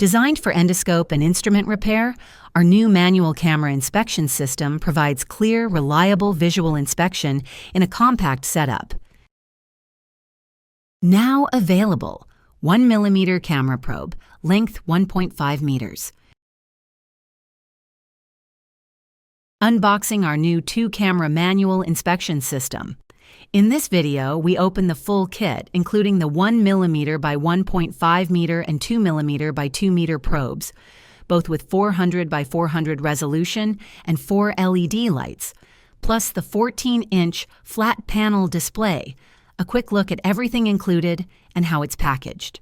Designed for endoscope and instrument repair, our new manual camera inspection system provides clear, reliable visual inspection in a compact setup. Now available: 1 mm camera probe, length 1.5 meters. Unboxing our new 2-camera manual inspection system. In this video, we open the full kit, including the 1 mm by 1.5 meter and 2 mm by 2 meter probes, both with 400 by 400 resolution and 4 LED lights, plus the 14-inch flat panel display. A quick look at everything included and how it's packaged.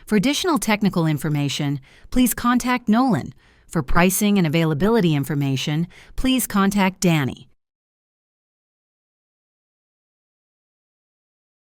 For additional technical information, please contact Nolan. For pricing and availability information, please contact Danny.